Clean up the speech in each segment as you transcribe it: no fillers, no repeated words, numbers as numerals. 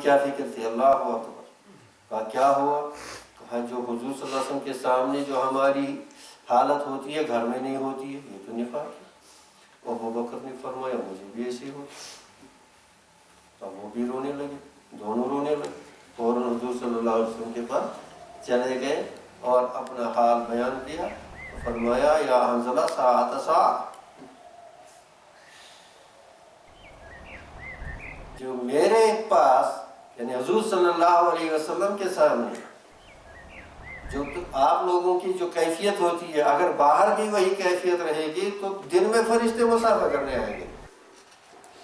کیا فکر تھی؟ اللہ اکبر. کہا کیا ہوا؟ کہا جو حضور صلی اللہ علیہ وسلم کے سامنے جو ہماری حالت ہوتی ہے گھر میں نہیں ہوتی ہے، یہ تو نفاق ہے. اور ابوبکر نے فرمایا مجھے بھی ایسے ہی ہوتا. اب وہ بھی رونے لگے، دونوں رونے لگے. فوراً حضور صلی اللہ علیہ وسلم کے پاس چلے گئے اور اپنا حال بیان کیا. فرمایا یا حنظلہ ساعۃ ساعۃ، جو میرے پاس یعنی حضور صلی اللہ علیہ وسلم کے سامنے جو آپ لوگوں کی جو کیفیت ہوتی ہے، اگر باہر بھی وہی کیفیت رہے گی تو دن میں فرشتے مسافہ کرنے آئیں گے،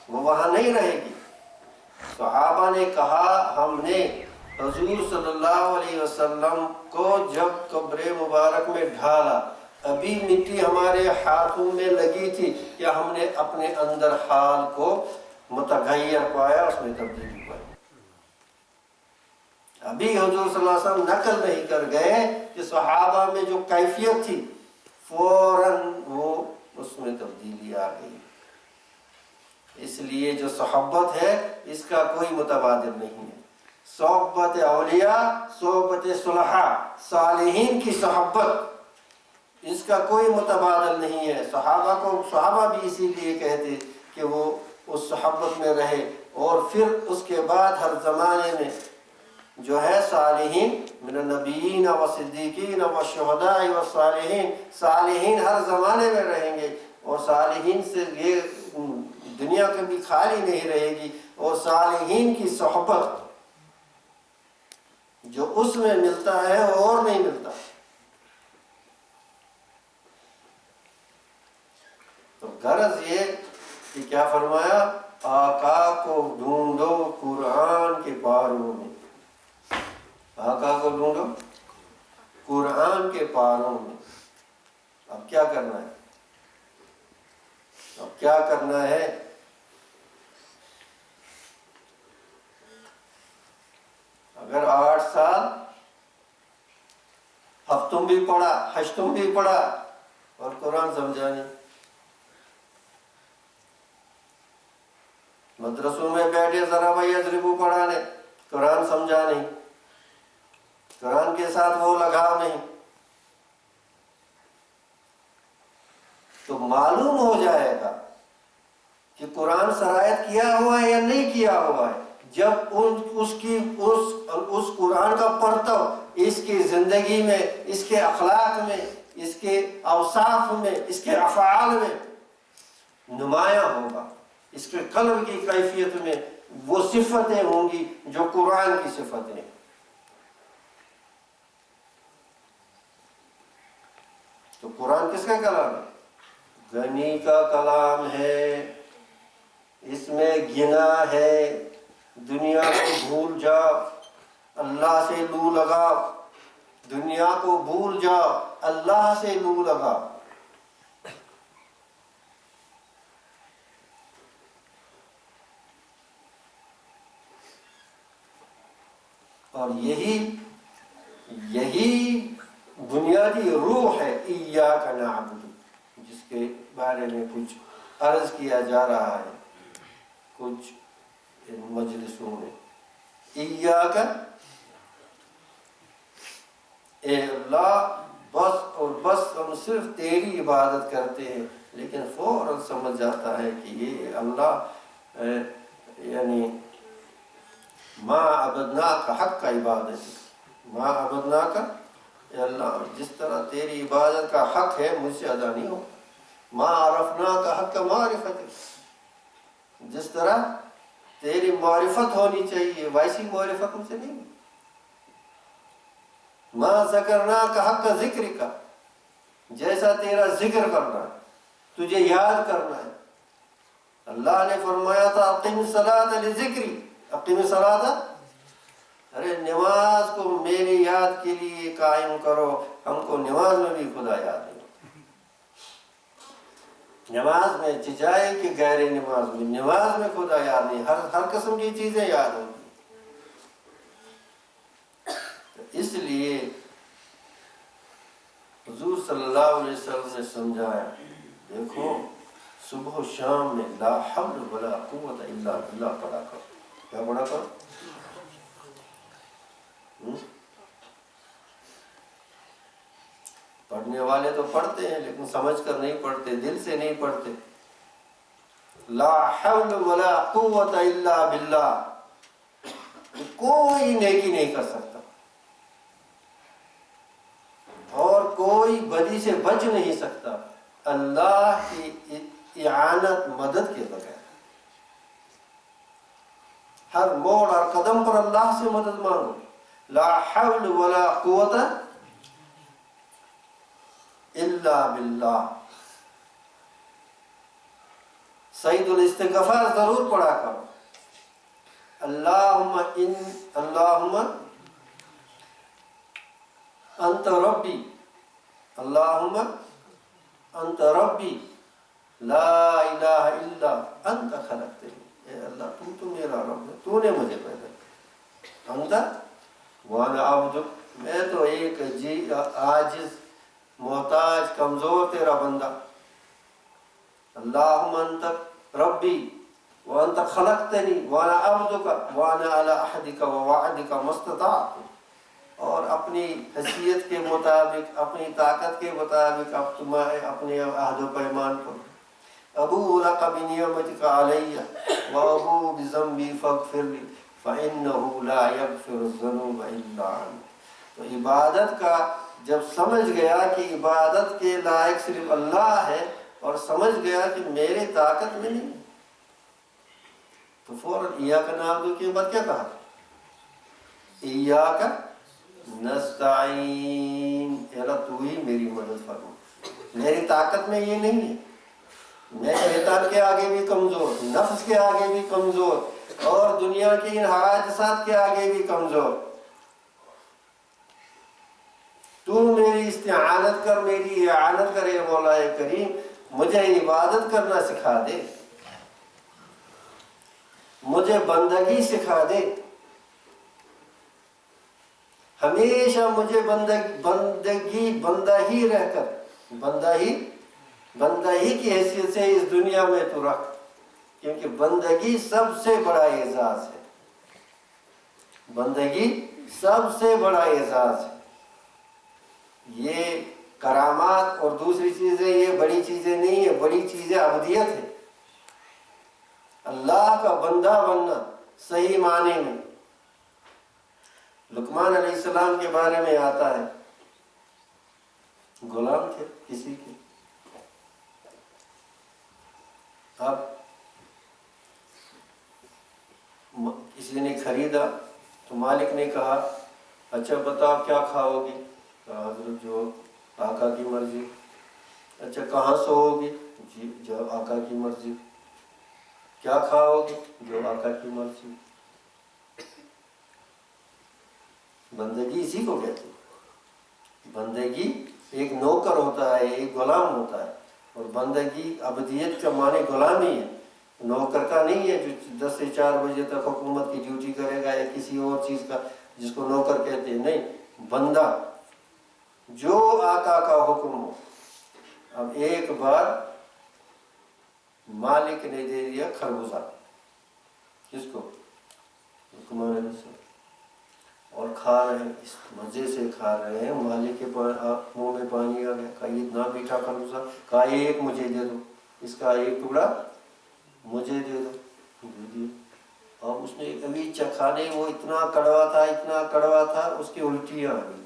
وہ وہاں نہیں رہے گی. صحابہ نے کہا ہم نے حضور صلی اللہ علیہ وسلم کو جب قبر مبارک میں ڈھالا، ابھی مٹی ہمارے ہاتھوں میں لگی تھی کہ ہم نے اپنے اندر حال کو متغیر پایا، اس میں تبدیلی پائی. ابھی حضور صلی اللہ علیہ وسلم نقل نہیں کر گئے کہ صحابہ میں جو کیفیت تھی فوراً وہ اس میں تبدیلی آ گئی. اس لیے جو صحبت ہے اس کا کوئی متبادل نہیں ہے. صحبت اولیاء، صحبت صلحاء، صالحین کی صحبت، اس کا کوئی متبادل نہیں ہے. صحابہ بھی اسی لیے کہتے کہ وہ اس صحبت میں رہے. اور پھر اس کے بعد ہر زمانے میں جو ہے صالحین من النبیین و صدیقین و شہداء و صالحین، صالحین ہر زمانے میں رہیں گے. اور صالحین سے یہ دنیا کبھی خالی نہیں رہے گی. اور صالحین کی صحبت جو اس میں ملتا ہے اور نہیں ملتا. تو غرض یہ کہ کیا فرمایا؟ آقا کو ڈھونڈو قرآن کے پاروں میں. آقا کو ڈھونڈو قرآن کے پاروں میں. اب کیا کرنا ہے؟ اب کیا کرنا ہے؟ اگر 8 سال ہفتوں بھی پڑھا، ہشتوں بھی پڑھا اور قرآن سمجھا نہیں، مدرسوں میں بیٹھے ذرا بھائی اضربو پڑھانے، قرآن سمجھا نہیں، قرآن کے ساتھ وہ لگاؤ نہیں، تو معلوم ہو جائے گا کہ قرآن سرایت کیا ہوا ہے یا نہیں کیا ہوا ہے جب اس قرآن کا پرتو اس کی زندگی میں، اس کے اخلاق میں، اس کے اوصاف میں، اس کے افعال میں نمایاں ہوگا. اس کے قلب کی کیفیت میں وہ صفتیں ہوں گی جو قرآن کی صفتیں ہیں. تو قرآن کس کا کلام ہے؟ غنی کا کلام ہے. اس میں گنا ہے. دنیا کو بھول جاؤ، اللہ سے لو لگاؤ. دنیا کو بھول جاؤ، اللہ سے لو لگاؤ. اور یہی بنیادی روح ہے ایاک نعبد، جس کے بارے میں کچھ عرض کیا جا رہا ہے کچھ مجلسوں میں. ایاک، اے اللہ بس اور بس ہم صرف تیری عبادت کرتے ہیں. لیکن فوراً سمجھ جاتا ہے کہ یہ اللہ یعنی ما عبدناک حق کا عبادت، ما عبدناک، اے اللہ جس طرح تیری عبادت کا حق ہے مجھ سے ادا نہیں ہو. ما عرفناک حق معرفت، جس طرح تیری معرفت ہونی چاہیے ویسی معرفت مجھ سے نہیں. ما ذکرناک حق ذکر کا، جیسا تیرا ذکر کرنا ہے، تجھے یاد کرنا ہے. اللہ نے فرمایا تھا اقیم الصلاۃ لذکری، اقیم الصلاۃ، ارے نماز کو میری یاد کے لیے قائم کرو. ہم کو نماز میں بھی خدا یاد نہیں. نماز میں چچائے کہ غیر نماز میں، نماز میں خدا یاد نہیں. ہر قسم کی چیزیں یاد ہوتی. اس لیے حضور صلی اللہ علیہ وسلم نے سمجھایا، دیکھو صبح و شام میں لا حول ولا قوت الا باللہ پڑھا کرو. کیا پڑھا کرو؟ پڑھنے والے تو پڑھتے ہیں لیکن سمجھ کر نہیں پڑھتے، دل سے نہیں پڑھتے. لا حول ولا قوت الا باللہ. کوئی نیکی نہیں کر سکتا اور کوئی بدی سے بچ نہیں سکتا اللہ کی اعانت مدد کے بغیر. ہر موڑ اور قدم پر اللہ سے مدد مانگو. لا حول ولا قوت الا باللہ. سعید الاستغفار ضرور پڑھا کرو. اللہم انت ربی، اللہم انت ربی لا الہ الا انت خلقتنی. اے اللہ تو میرا رب ہے، تو نے مجھے پیدا کیا. انت وانا عبدک، میں تو ایک عاجز محتاج کمزور تیرا بندہ. اللہم انت ربی وانت خلقتنی وانا عبدک وانا علی عہدک ووعدک ما استطعت. اور اپنی حیثیت کے مطابق، اپنی طاقت کے مطابق اب تمہیں اپنے عہد و پیمان پر. ابوء لک بنعمتک علی وابوء بذنبی فاغفر لی فانہ لا یغفر الذنوب الا انت. تو عبادت کا جب سمجھ گیا کہ عبادت کے لائق صرف اللہ ہے اور سمجھ گیا کہ میری طاقت میں نہیں، تو فوراً ایاک نعبد کے بعد کیا کہا؟ ایاک نستعین. اللہ تو ہی میری مدد فرما. میری طاقت میں یہ نہیں ہے، میں شیطان کے آگے بھی کمزور، نفس کے آگے بھی کمزور اور دنیا کی ان حادثات کے آگے بھی کمزور. تو میری استعانت کر، میری اعانت کرے مولا کریم. مجھے عبادت کرنا سکھا دے، مجھے بندگی سکھا دے. ہمیشہ مجھے بندگی بندہ ہی رہ کر بندہ ہی کی حیثیت سے اس دنیا میں تو رکھ، کیونکہ بندگی سب سے بڑا اعزاز ہے. بندگی سب سے بڑا اعزاز ہے. یہ کرامات اور دوسری چیزیں یہ بڑی چیزیں نہیں ہیں، بڑی چیزیں عبودیت ہے. اللہ کا بندہ بننا صحیح معنی میں. لقمان علیہ السلام کے بارے میں آتا ہے، غلام تھے کسی کے. اب کسی نے خریدا تو مالک نے کہا اچھا بتاؤ کیا کھاؤ گی؟ کہا حضرت جو آقا کی مرضی. اچھا کہاں سوؤ گی؟ جی جو آقا کی مرضی. کیا کھاؤ گے؟ جو آقا کی مرضی. بندگی اسی کو کہتے ہیں. بندگی ایک نوکر ہوتا ہے، ایک غلام ہوتا ہے. اور بندگی عبدیت کا معنی غلامی ہے، نوکر کا نہیں ہے جو 10 سے 4 بجے تک حکومت کی ڈیوٹی کرے گا یا کسی اور چیز کا جس کو نوکر کہتے ہیں. نہیں، بندہ جو آقا کا حکم ہو. اب ایک بار مالک نے دے دیا خربوزہ، کس کو؟ لقمان علیہ السلام. اور کھا رہے ہیں، اس مزے سے کھا رہے ہیں. مالک کے منہ میں پانی آ گیا. کہا یہ اتنا میٹھا خربوزہ. کہا ایک مجھے دے دو، اس کا ایک ٹکڑا مجھے دے دو. دے دیا. اور اس نے ابھی چکھا نہیں، وہ اتنا کڑوا تھا اس کی الٹیاں آ گئی.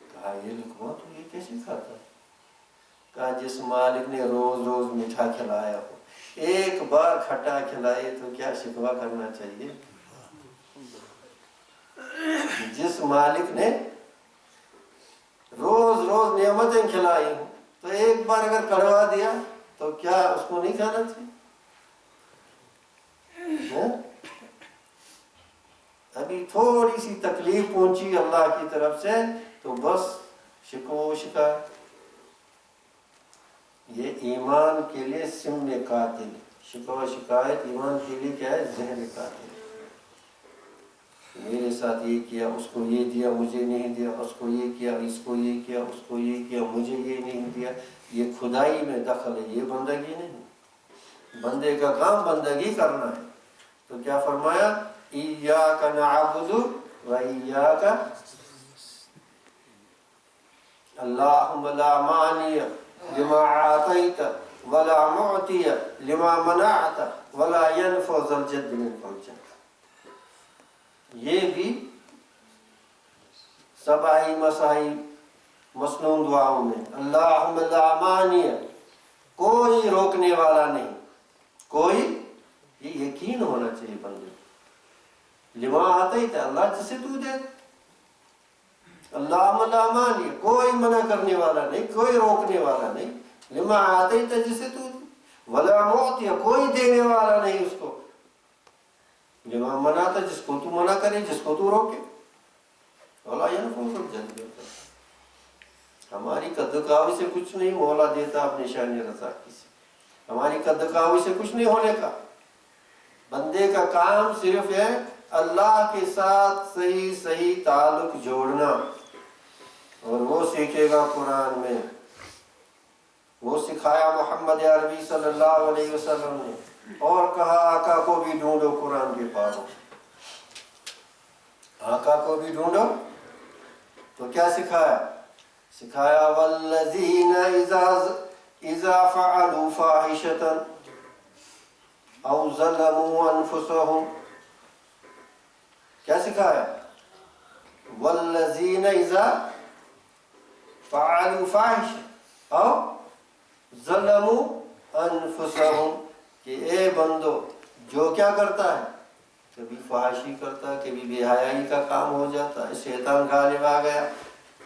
کہا یہ لقمان تو یہ کیسے کھاتا؟ کہا جس مالک نے روز روز میٹھا کھلایا ہو، ایک بار کھٹا کھلائے تو کیا شکوہ کرنا چاہیے؟ جس مالک نے روز روز نعمتیں کھلائی ہوں تو ایک بار اگر کڑوا دیا تو کیا اس کو نہیں کھانا چاہیے؟ ابھی تھوڑی سی تکلیف پہنچی اللہ کی طرف سے تو بس شکو و شکایت. یہ ایمان کے لیے سم قاتل. شکو و شکایت ایمان کے لیے کیا ہے؟ زہر قاتل. میرے ساتھ یہ کیا، اس کو یہ دیا مجھے نہیں دیا، اس کو یہ کیا، اس کو یہ کیا، اس کو یہ کیا، مجھے یہ نہیں دیا. یہ خدائی میں دخل ہے، یہ بندگی نہیں. بندے کا کام بندگی کرنا ہے. تو کیا فرمایا؟ ایاک نعبد و ایاک. اللہم لا مانع لما آتیت ولا معطی لما منعت ولا ينفع ذا الجد منک الجد۔ یہ بھی سبائی مسائی مسنون دعاؤں میں اللہم لا مانع، کوئی روکنے والا نہیں، کوئی، یہ یقین ہونا چاہیے بندے، لما آتیت، اللہ جسے تو دے، اللہم لا مانع، کوئی منع کرنے والا نہیں، کوئی روکنے والا نہیں، لما آتیت، جسے تو دے، ولا معطی، کوئی دینے والا نہیں اس کو، لما منعت، جس کو تو منع کرے، جس کو تو روکے، ولا ينفع ذا الجد منک۔ ہماری قدکاوی سے کچھ نہیں مولا دیتا اپنی شان رضا کی سے، ہماری قدکاوی سے کچھ نہیں ہونے کا۔ بندے کا کام صرف ہے اللہ کے ساتھ صحیح صحیح تعلق جوڑنا، اور وہ سیکھے گا قرآن میں، وہ سکھایا محمد عربی صلی اللہ علیہ وسلم نے، اور کہا آقا کو بھی ڈھونڈو قرآن کے پاروں، آقا کو بھی ڈھونڈو، تو کیا سکھایا؟ سکھایا والذین اذا فعلوا فاحشۃ او ظلموا انفسهم، کیا سکھایا؟ والذین اذا فعلوا فاحشۃ او ظلموا انفسهم، کہ اے بندو جو کیا کرتا ہے، کبھی فحاشی کرتا ہے، کبھی بے حیائی کا کام ہو جاتا ہے، شیطان غالب آ گیا،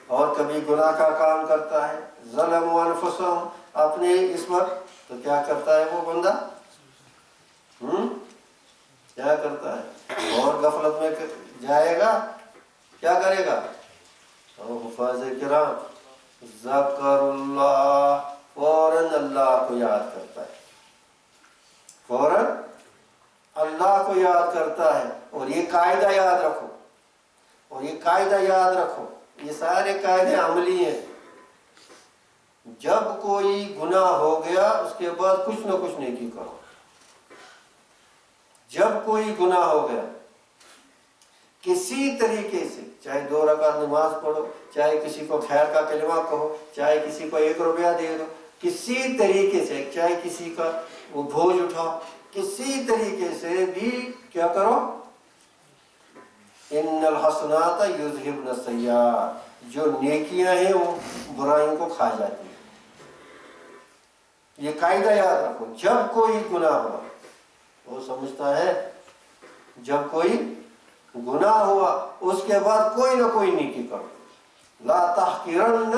اور کبھی گناہ کا کام کرتا ہے، ظلم و انفسهم، اپنے اس وقت، تو کیا کرتا ہے وہ بندہ؟ کیا کرتا ہے؟ اور غفلت میں جائے گا، کیا کرے گا؟ اور حفاظ کرام ذکر اللہ، فوراً اللہ کو یاد کرتا ہے، فوراً اللہ کو یاد کرتا ہے۔ اور یہ قاعدہ یاد رکھو، اور یہ قاعدہ یاد رکھو، یہ سارے قاعدے عملی ہیں۔ جب کوئی گناہ ہو گیا اس کے بعد کچھ نہ کچھ نیکی کرو، جب کوئی گناہ ہو گیا کسی طریقے سے، چاہے 2 رکعت نماز پڑھو، چاہے کسی کو خیر کا کلمہ کہو، چاہے کسی کو 1 روپیہ دے دو، کسی طریقے سے، چاہے کسی کا وہ بوجھ اٹھاؤ، کسی طریقے سے بھی کیا کرو، ان الحسنات یذہبن السیئات، جو نیکیاں ہیں وہ برائیوں کو کھا جاتی ہیں۔ یہ قاعدہ یاد رکھو، جب کوئی گناہ ہوا، وہ سمجھتا ہے جب کوئی گناہ ہوا اس کے بعد کوئی نہ کوئی نیکی کرو، لا تحقرن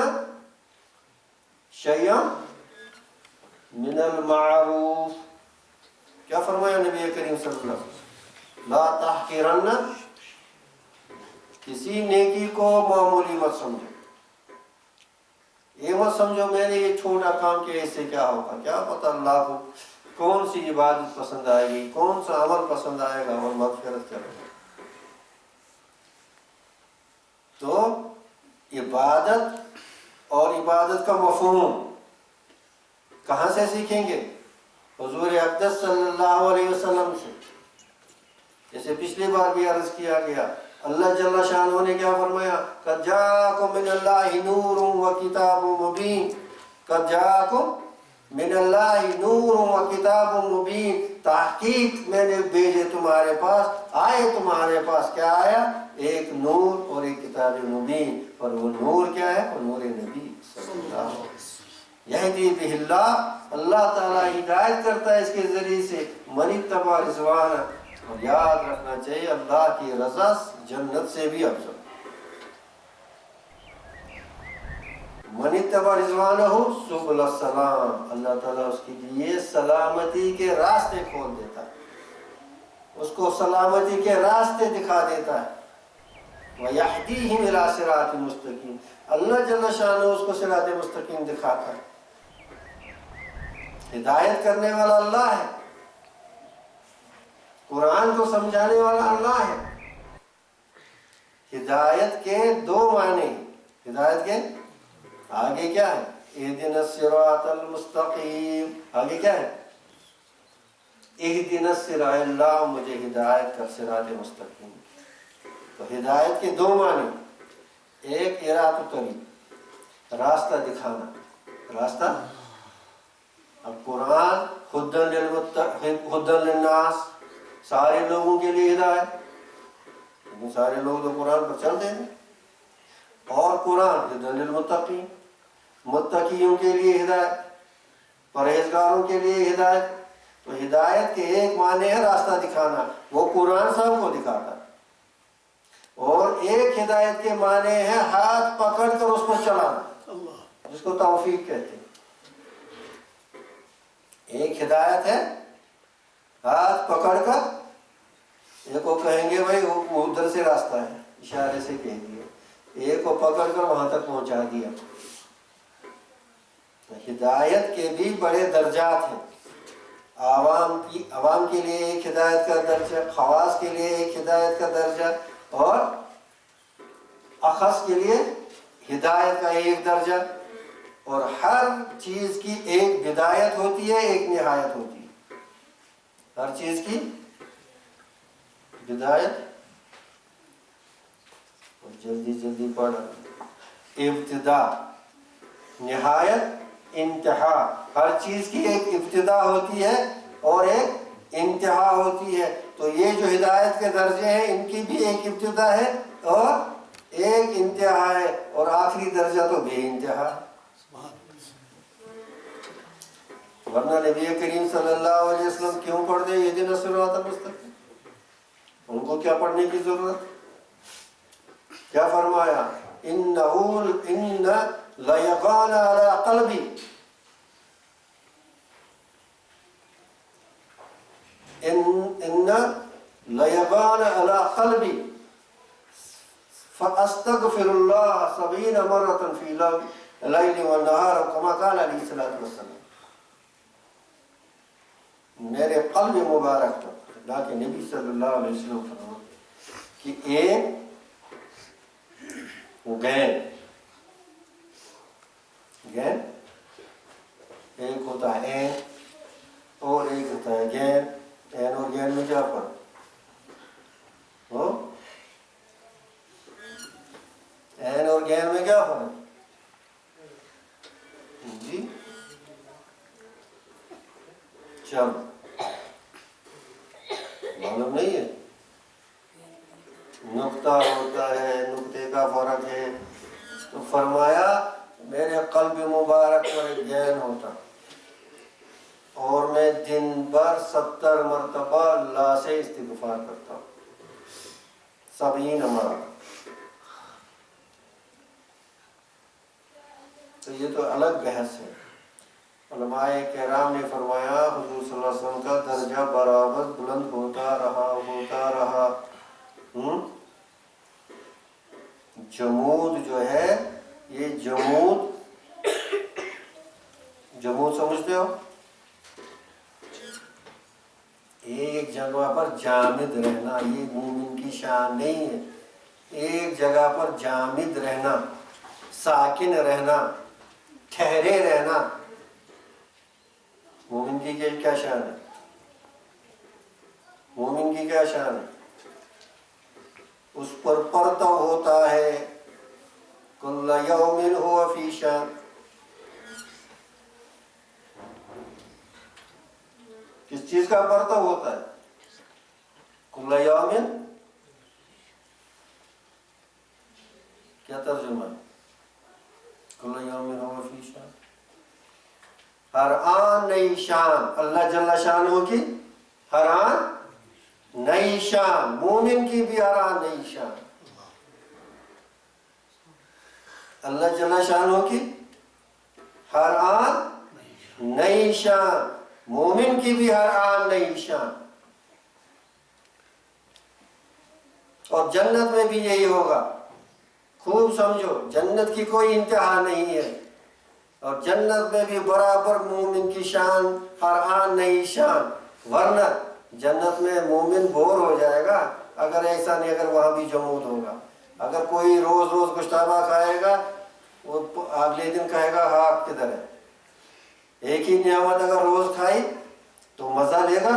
شیئا من المعروف، کیا فرمایا نبی کریم صلی اللہ علیہ وسلم؟ لا تحقرن، کسی نیکی کو معمولی مت سمجھو، یہ مت سمجھو میں نے یہ چھوٹا کام کیا اس سے کیا ہوگا، کیا پتہ اللہ کو کون سی عبادت پسند آئے گی، کون سا عمل پسند آئے گا اور مغفرت کرے گا۔ تو عبادت اور عبادت کا مفہوم کہاں سے سیکھیں گے؟ حضور اقدس صلی اللہ علیہ وسلم سے۔ جیسے پچھلی بار بھی عرض کیا گیا، اللہ جل شانہ نے کیا فرمایا؟ قد جاءکم من اللہ نور و کتاب مبین، قد جاءکم من اللہ نور و کتاب مبین، تحقیق میں نے بھیجے تمہارے پاس، آئے تمہارے پاس، کیا آیا؟ ایک نور اور ایک کتاب مبین، اور وہ نور کیا ہے؟ وہ نور نبی صلی اللہ علیہ وسلم۔ یہدی بہ اللہ، اللہ تعالیٰ ہدایت کرتا ہے اس کے ذریعے سے، من اتبع رضوانہ، اور یاد رکھنا چاہیے اللہ کی رضا جنت سے بھی افضل، من اتبع رضوانہ سبل السلام، اللہ تعالیٰ اس کے لیے سلامتی کے راستے کھول دیتا ہے، اس کو سلامتی کے راستے دکھا دیتا ہے، وَيَهْدِيهِمْ إِلَىٰ صِرَاطٍ مُسْتَقِيمٍ، اللہ جل شانہ اس کو صراط مستقیم دکھاتا ہے۔ ہدایت کرنے والا اللہ ہے، قرآن کو سمجھانے والا اللہ ہے۔ ہدایت کے 2 معنی، ہدایت کے آگے کیا ہے؟ اہدنا الصراط المستقیم، آگے کیا ہے؟ اہدنا الصراط، اللہ مجھے ہدایت کر صراط مستقیم۔ تو ہدایت کے 2 معنی، ایک ارادۃ الطریق، راستہ دکھانا، راستہ۔ اب قرآن ہدی للناس، سارے لوگوں کے لیے ہدایت، لیکن سارے لوگ تو قرآن پر چلتے ہیں۔ اور قرآن ہدی للمتقین، متقیوں کے لیے ہدایت، پرہیزگاروں کے لیے ہدایت۔ تو ہدایت کے ایک معنی ہے راستہ دکھانا، وہ قرآن سب کو دکھاتا ہے، اور ایک ہدایت کے معنی ہے ہاتھ پکڑ کر اس پر چلانا، جس کو توفیق کہتے ہیں۔ ایک ہدایت ہے ہاتھ پکڑ کر، ایک کو کہیں گے بھائی وہ ادھر سے راستہ ہے، اشارے سے کہہ دیا، ایک کو پکڑ کر وہاں تک پہنچا دیا۔ ہدایت کے بھی بڑے درجات ہیں، عوام کے لیے ایک ہدایت کا درجہ، خواص کے لیے ایک ہدایت کا درجہ، اور اخص کے لیے ہدایت کا ایک درجہ۔ اور ہر چیز کی ایک بدایت ہوتی ہے، ایک نہایت ہوتی ہے، ہر چیز کی بدایت، اور جلدی جلدی پڑھ، ابتدا، نہایت، انتہا۔ ہر چیز کی ایک ابتدا ہوتی ہے اور ایک انتہا ہوتی ہے۔ تو یہ جو ہدایت کے درجے ہیں، ان کی بھی ایک ابتدا ہے اور ایک انتہا ہے، اور آخری درجہ تو بے انتہا ہے۔ ورنہ نبی کریم صلی اللہ علیہ وسلم کیوں پڑھتے ہیں اہدنا الصراط المستقیم؟ ان کو کیا پڑھنے کی ضرورت؟ کیا فرمایا؟ ان لیغان علی قلبی، ان لیغان علی قلبی فاستغفر اللہ 70 مرۃ فی اللیل والنہار، کما قال علیہ الصلوۃ والسلام۔ میرے قلب مبارک پر، اللہ کے نبی صلی اللہ علیہ وسلم فرماتے کہ ایک گین ایک ہوتا ہے این، اور ایک ہوتا ہے گین۔ این اور گین میں کیا فرق ہو؟ این اور گین میں کیا فرق جی؟ چل معلوم نہیں ہے؟ نقطہ ہوتا ہے، نقطے کا فرق ہے۔ تو فرمایا میرے قلب مبارک پر ایک گین ہوتا، اور میں دن بھر 70 مرتبہ اللہ سے استغفار کرتا ہوں، 70 مرتبہ۔ تو یہ تو الگ بحث ہے۔ علماء کرام نے فرمایا حضور صلی اللہ علیہ وسلم کا درجہ برابر بلند ہوتا رہا۔ جمود جو ہے، یہ جمود سمجھتے ہو؟ ایک جگہ پر جامد رہنا، یہ مومن کی شان نہیں ہے۔ ایک جگہ پر جامد رہنا، ساکن رہنا، ٹھہرے رہنا، مومن کی کیا شان ہے؟ مومن کی کیا شان ہے؟ اس پر پرتو ہوتا ہے، کل یوم ہوا فی شان۔ کس چیز کا پرتو ہوتا ہے؟ کل یوم، کیا ترجمہ ہے؟ کل یوم ہوا فی شان، ہر آن نئی شان۔ اللہ جل شانہ کی ہر آن نئی شان، مومن کی بھی ہر آن نئی شان۔ اللہ جل شانہ کی ہر آن نئی شان، مومن کی بھی ہر آن نئی شان۔ اور جنت میں بھی یہی ہوگا، خوب سمجھو، جنت کی کوئی انتہا نہیں ہے، اور جنت میں بھی برابر مومن کی شان ہر آن نئی شان۔ ورنہ جنت میں مومن بور ہو جائے گا اگر ایسا نہیں، اگر وہاں بھی جمود ہوگا۔ اگر کوئی روز روز گشتابہ کھائے گا، وہ اگلے دن کہے گا ہاں کدھر ہے۔ ایک ہی نعمت اگر روز کھائی تو مزہ لے گا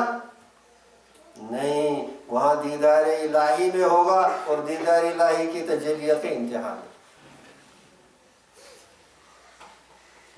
نہیں، وہاں دیدار الہی میں ہوگا، اور دیدار الہی کی تجلیت کے انتہا میں۔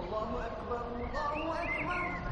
الله أكبر الله أكبر